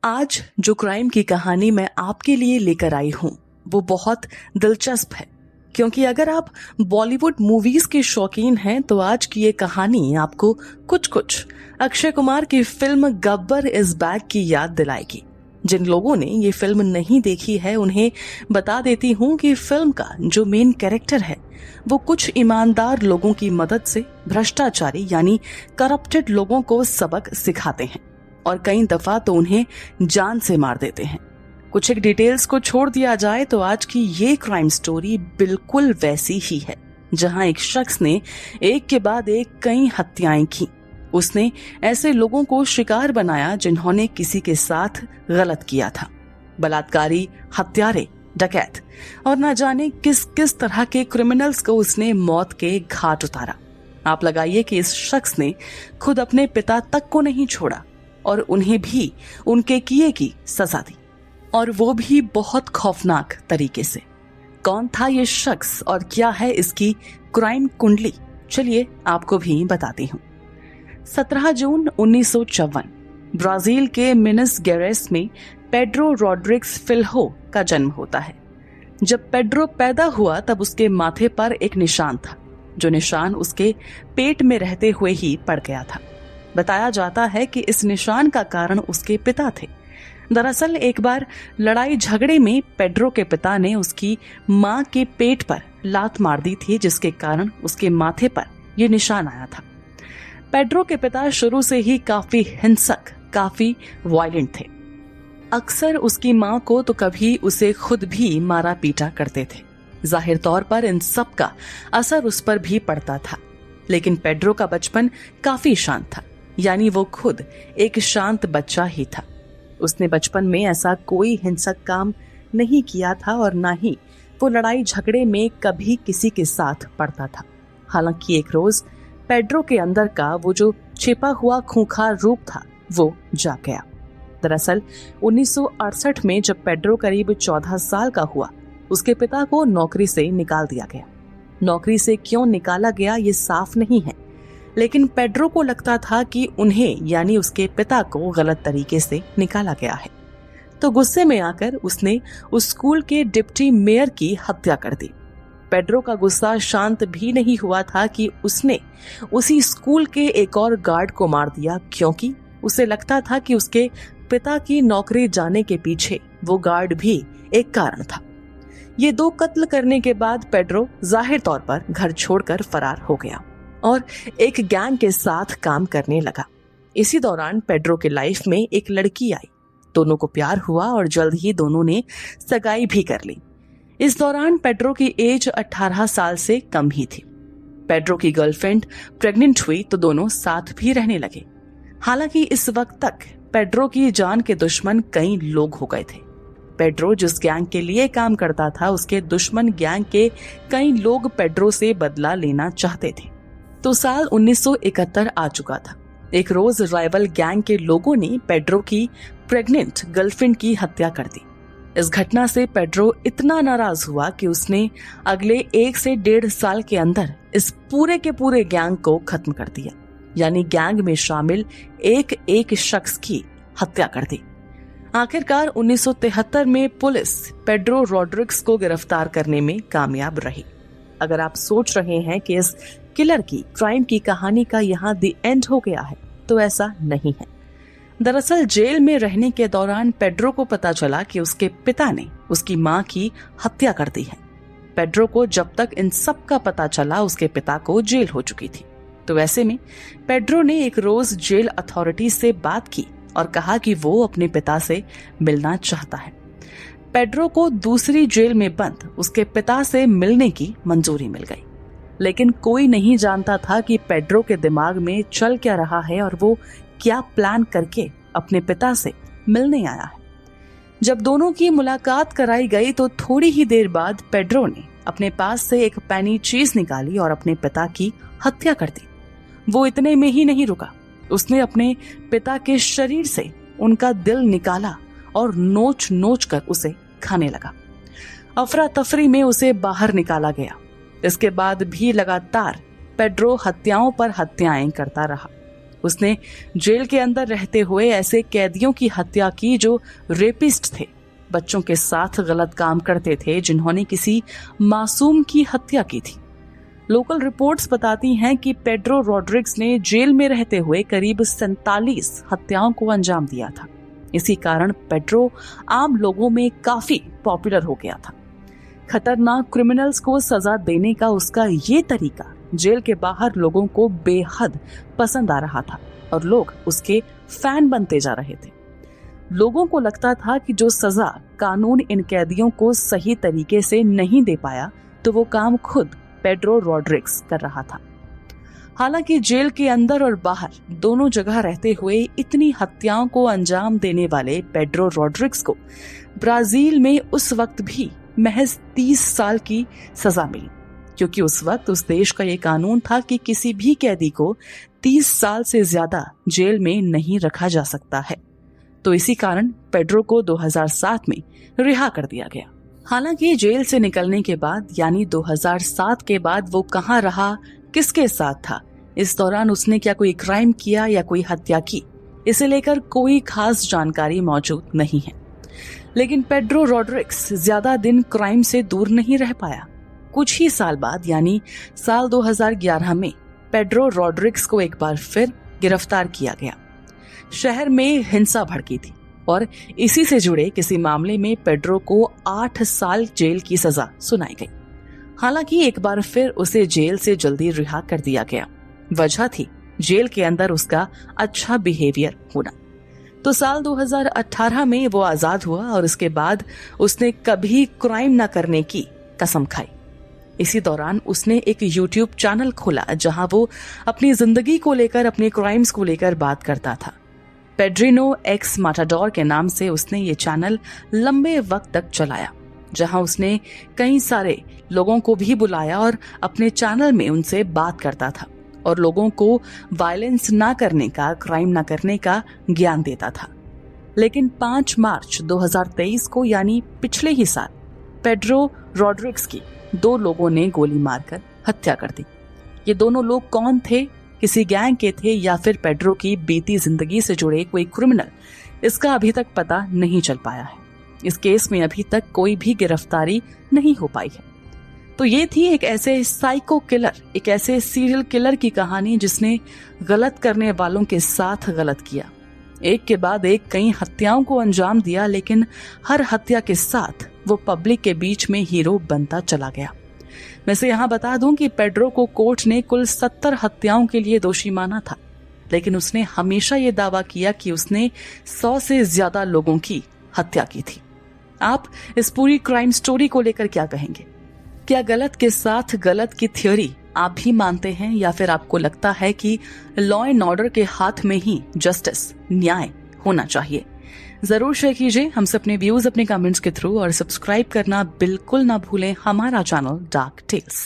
आज जो क्राइम की कहानी मैं आपके लिए लेकर आई हूं वो बहुत दिलचस्प है, क्योंकि अगर आप बॉलीवुड मूवीज के शौकीन हैं तो आज की ये कहानी आपको कुछ अक्षय कुमार की फिल्म गब्बर इज बैक की याद दिलाएगी। जिन लोगों ने ये फिल्म नहीं देखी है उन्हें बता देती हूँ कि फिल्म का जो मेन कैरेक्टर है वो कुछ ईमानदार लोगों की मदद से भ्रष्टाचारी यानी करप्टेड लोगों को सबक सिखाते हैं और कई दफा तो उन्हें जान से मार देते हैं। कुछ एक डिटेल्स को छोड़ दिया जाए तो आज की ये क्राइम स्टोरी बिल्कुल वैसी ही है, जहां एक शख्स ने एक के बाद एक कई हत्याएं की। उसने ऐसे लोगों को शिकार बनाया जिन्होंने किसी के साथ गलत किया था, बलात्कारी, हत्यारे, डकैत और न जाने किस किस तरह के क्रिमिनल्स को उसने मौत के घाट उतारा। आप लगाइए कि इस शख्स ने खुद अपने पिता तक को नहीं छोड़ा और उन्हें भी उनके किए की सजा दी, और वो भी बहुत खौफनाक तरीके से। कौन था ये शख्स और क्या है इसकी क्राइम कुंडली, चलिए आपको भी बताती हूँ। 17 जून 1954 ब्राजील के मिनस गेरेस में पेड्रो रॉड्रिग्स फिल्हो का जन्म होता है। जब पेड्रो पैदा हुआ तब उसके माथे पर एक निशान था, जो निशान उसके पेट में रहते हुए ही पड़ गया था। बताया जाता है कि इस निशान का कारण उसके पिता थे। दरअसल एक बार लड़ाई झगड़े में पेड्रो के पिता ने उसकी मां के पेट पर लात मार दी थी, जिसके कारण उसके माथे पर यह निशान आया था। पेड्रो के पिता शुरू से ही काफी हिंसक, काफी वायलेंट थे। अक्सर उसकी मां को तो कभी उसे खुद भी मारा पीटा करते थे। जाहिर तौर पर इन सब का असर उस पर भी पड़ता था, लेकिन पेड्रो का बचपन काफी शांत था, यानी वो खुद एक शांत बच्चा ही था। उसने बचपन में ऐसा कोई हिंसक काम नहीं किया था और ना ही वो लड़ाई झगड़े में कभी किसी के साथ पड़ता था। हालांकि एक रोज पेड्रो के अंदर का वो जो छिपा हुआ खूंखार रूप था वो जाग गया। दरअसल 1968 में जब पेड्रो करीब 14 साल का हुआ, उसके पिता को नौकरी से निकाल दिया गया। नौकरी से क्यों निकाला गया ये साफ नहीं है, लेकिन पेड्रो को लगता था कि उन्हें यानी उसके पिता को गलत तरीके से निकाला गया है। तो गुस्से में आकर उसने उस स्कूल के डिप्टी मेयर की हत्या कर दी। पेड्रो का गुस्सा शांत भी नहीं हुआ था कि उसने उसी स्कूल के एक और गार्ड को मार दिया, क्योंकि उसे लगता था कि उसके पिता की नौकरी जाने के पीछे वो गार्ड भी एक कारण था। ये 2 कत्ल करने के बाद पेड्रो जाहिर तौर पर घर छोड़कर फरार हो गया और एक गैंग के साथ काम करने लगा। इसी दौरान पेड्रो के लाइफ में एक लड़की आई। दोनों को प्यार हुआ और जल्द ही दोनों ने सगाई भी कर ली। इस दौरान पेड्रो की एज 18 साल से कम ही थी। पेड्रो की गर्लफ्रेंड प्रेग्नेंट हुई तो दोनों साथ भी रहने लगे। हालांकि इस वक्त तक पेड्रो की जान के दुश्मन कई लोग हो गए थे। पेड्रो जिस गैंग के लिए काम करता था, उसके दुश्मन गैंग के कई लोग पेड्रो से बदला लेना चाहते थे। तो साल 1971 आ चुका था। एक रोज राइवल गैंग के लोगों ने पेड्रो की प्रेग्नेंट गर्लफ्रेंड की हत्या कर दी। इस घटना से पेड्रो इतना नाराज हुआ कि उसने अगले 1 से 1.5 साल के अंदर इस पूरे के पूरे गैंग को खत्म कर दिया, यानी गैंग में शामिल एक शख्स की हत्या कर दी। आखिरकार 1973 में पुलिस पेड्रो रॉड्रिग्स को गिरफ्तार करने में कामयाब रही। अगर आप सोच रहे हैं कि इस किलर की क्राइम की कहानी का यहाँ द एंड हो गया है, तो ऐसा नहीं है। दरअसल जेल में रहने के दौरान पेड्रो को पता चला कि उसके पिता ने उसकी मां की हत्या कर दी है। पेड्रो को जब तक इन सब का पता चला उसके पिता को जेल हो चुकी थी। तो ऐसे में पेड्रो ने एक रोज जेल अथॉरिटी से बात की और कहा कि वो अपने पिता से मिलना चाहता है। पेड्रो को दूसरी जेल में बंद उसके पिता से मिलने की मंजूरी मिल गई, लेकिन कोई नहीं जानता था कि पेड्रो के दिमाग में चल क्या रहा है और वो क्या प्लान करके अपने पिता से मिलने आया है। जब दोनों की मुलाकात कराई गई तो थोड़ी ही देर बाद पेड्रो ने अपने पास से एक पैनी चीज निकाली और अपने पिता की हत्या कर दी। वो इतने में ही नहीं रुका, उसने अपने पिता के शरीर से उनका दिल निकाला और नोच नोच कर उसे खाने लगा। अफरा तफरी में उसे बाहर निकाला गया। इसके बाद भी लगातार पेड्रो हत्याओं पर हत्याएं करता रहा। उसने जेल के अंदर रहते हुए ऐसे कैदियों की हत्या की जो रेपिस्ट थे, बच्चों के साथ गलत काम करते थे, जिन्होंने किसी मासूम की हत्या की थी। लोकल रिपोर्ट्स बताती हैं कि पेड्रो रॉड्रिग्स ने जेल में रहते हुए करीब 47 हत्याओं को अंजाम दिया था। इसी कारण पेड्रो आम लोगों में काफी पॉपुलर हो गया था। खतरनाक क्रिमिनल्स को सजा देने का उसका ये तरीका जेल के बाहर लोगों को बेहद पसंद आ रहा था और लोग उसके फैन बनते जा रहे थे। लोगों को लगता था कि जो सजा कानून इन कैदियों को सही तरीके से नहीं दे पाया, तो वो काम खुद पेड्रो रॉड्रिग्स कर रहा था। हालांकि जेल के अंदर और बाहर दोनों जगह रहते हुए इतनी हत्याओं को अंजाम देने वाले पेड्रो रॉड्रिग्स को ब्राजील में उस वक्त भी महज 30 साल की सजा मिली, क्योंकि उस वक्त उस देश का ये कानून था कि किसी भी कैदी को 30 साल से ज्यादा जेल में नहीं रखा जा सकता है। तो इसी कारण पेड्रो को 2007 में रिहा कर दिया गया। हालांकि जेल से निकलने के बाद यानी 2007 के बाद वो कहाँ रहा, किसके साथ था, इस दौरान उसने क्या कोई क्राइम किया या कोई हत्या की, इसे लेकर कोई खास जानकारी मौजूद नहीं है। लेकिन पेड्रो रॉड्रिग्स ज्यादा दिन क्राइम से दूर नहीं रह पाया। कुछ ही साल बाद यानी साल 2011 में पेड्रो रॉड्रिग्स को एक बार फिर गिरफ्तार किया गया। शहर में हिंसा भड़की थी और इसी से जुड़े किसी मामले में पेड्रो को 8 साल जेल की सजा सुनाई गई। हालांकि एक बार फिर उसे जेल से जल्दी रिहा कर दिया गया। वजह थी जेल के अंदर उसका अच्छा बिहेवियर होना। तो साल 2018 में वो आजाद हुआ और उसके बाद उसने कभी क्राइम न करने की कसम खाई। इसी दौरान उसने एक YouTube चैनल खोला जहां वो अपनी जिंदगी को लेकर, अपने क्राइम्स को लेकर बात करता था। पेड्रिनो एक्स माटाडोर के नाम से उसने ये चैनल लंबे वक्त तक चलाया, जहां उसने कई सारे लोगों को भी बुलाया और अपने चैनल में उनसे बात करता था और लोगों को वायलेंस ना करने का, क्राइम ना करने का ज्ञान देता था। लेकिन 5 मार्च 2023 को यानी पिछले ही साल पेड्रो रॉड्रिग्स की 2 लोगों ने गोली मारकर हत्या कर दी। ये दोनों लोग कौन थे, किसी गैंग के थे या फिर पेड्रो की बीती जिंदगी से जुड़े कोई क्रिमिनल, इसका अभी तक पता नहीं चल पाया है। इस केस में अभी तक कोई भी गिरफ्तारी नहीं हो पाई है। तो ये थी एक ऐसे साइको किलर, एक ऐसे सीरियल किलर की कहानी जिसने गलत करने वालों के साथ गलत किया। एक के बाद एक कई हत्याओं को अंजाम दिया, लेकिन हर हत्या के साथ वो पब्लिक के बीच में हीरो बनता चला गया। वैसे यहाँ बता दूं कि पेड्रो को कोर्ट ने कुल 70 हत्याओं के लिए दोषी माना था, लेकिन उसने हमेशा ये दावा किया कि उसने 100 से ज्यादा लोगों की हत्या की थी। आप इस पूरी क्राइम स्टोरी को लेकर क्या कहेंगे? क्या गलत के साथ गलत की थ्योरी आप भी मानते हैं या फिर आपको लगता है कि लॉ एंड ऑर्डर के हाथ में ही जस्टिस, न्याय होना चाहिए? जरूर शेयर कीजिए हमसे अपने व्यूज अपने कमेंट्स के थ्रू और सब्सक्राइब करना बिल्कुल ना भूलें हमारा चैनल डार्क टेल्स।